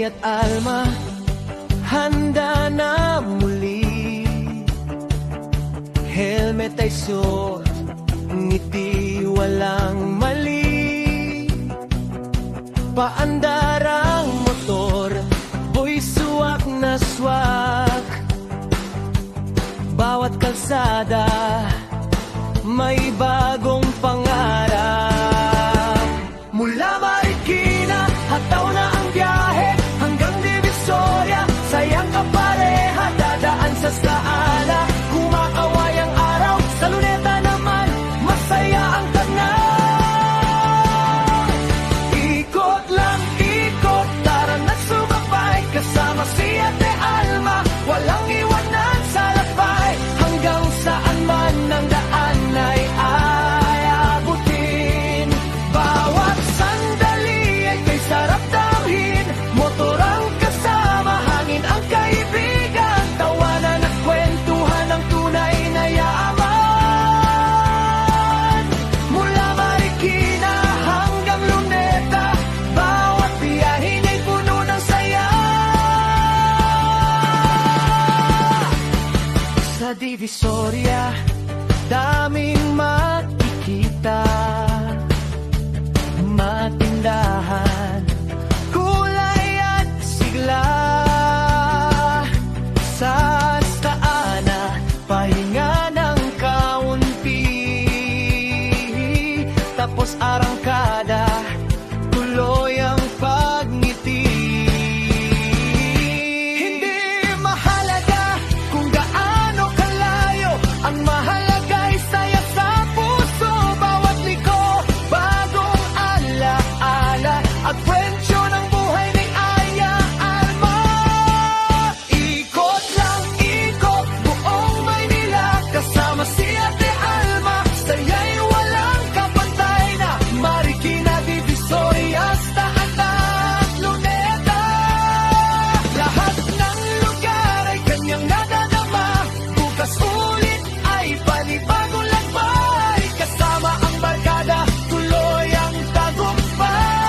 at Alma, handa na muli. Helmet ay suot, ngiti walang mali. Paandar ang motor, boy suwak na swak. Bawat kalsada, may bagong pangarap. Mula Marikina, hataw na ang biyahe, hanggang Divisoria, sayang kapareha, dadaan sa Skaala. Kumakaway ang araw, sa Luneta naman, masaya ang tanaw. Ikot lang ikot, tara na sumabay, kasama si Ate Alma, walang iwanan sa lakbay, hanggang saan man ang daan ay abutin. Bawat sandali ay kay sarap damhin, motor ang kasama, hangin ang kaibigan, tawanan at kwentuhan ang tunay na yaman. Mula Marikina hanggang Luneta, bawat biyahin ay puno ng saya. Sa Divisoria, daming makikita, matindahan, kulay at sigla. Sa Skaana, pahinga ng kaunti, tapos arangkada, tuloy ang pagngiti. Hindi mahalaga kung gaano kalayo, ang mahalaga ay saya sa puso. Bawat liko, bagong ala-ala, at kwento ng buhay ni Aya Alma. Ikot lang ikot, buong Maynila, kasama si Ate Alma, saya'y walang kapantay na. Marikina, Divisoria, Skaana at Luneta, lahat ng lugar ay kanyang nadadama. Bukas ulit ay panibagong lakbay, kasama ang barkada, tuloy ang tagumpay.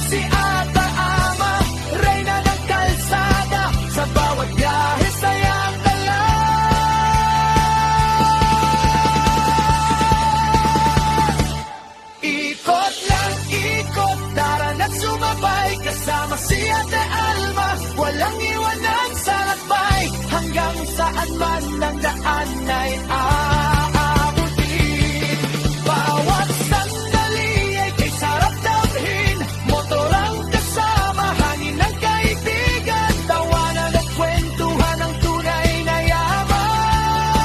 Si Ate Alma, reyna ng kalsada, sa bawat biyahe saya ang dala. Ikot lang ikot, tara na't sumabay, kasama si Ate Alma, walang iwanan sa lakbay, hanggang saan man ang daan ay aabutin. Bawat sandali ay kay sarap damhin, motor ang kasama, hangin ang kaibigan, tawanan at kwentuhan ang tunay na yaman.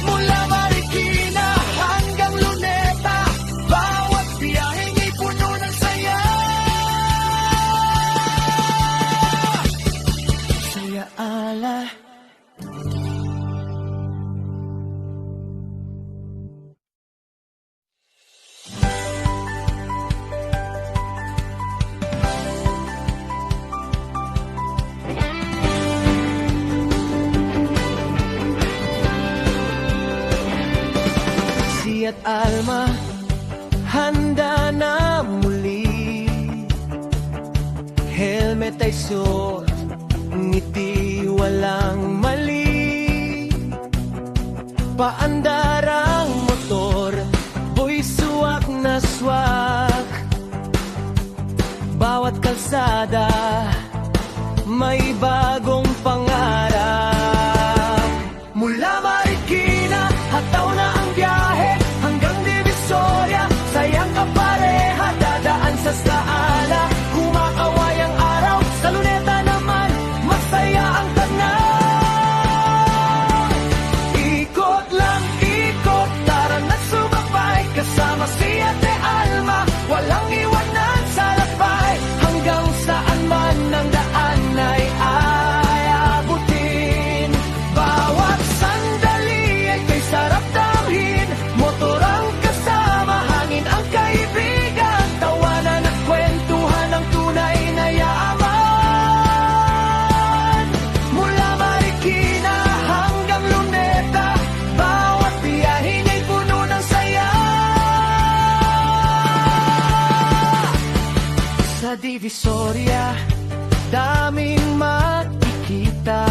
Mula Marikina hanggang Luneta, bawat biyaheng ay puno ng saya. Saya ala. Si at Alma, handa na muli. Helmet ay suot, ngiti walang mali. Paandar ang motor, boy suwak na swak. Bawat kalsada, may bagong pangarap. Mula Marikina, hataw na ang biyahe, hanggang Divisoria, sayang kapareha, dadaan sa Skaala. Kumakaway ang araw, sa Luneta naman, masaya ang tanaw. Ikot lang ikot, tara na sumabay, kasama si Ate Alma, walang iwanan sa lakbay, hanggang saan man ang daan ay Sa Divisoria, daming makikita.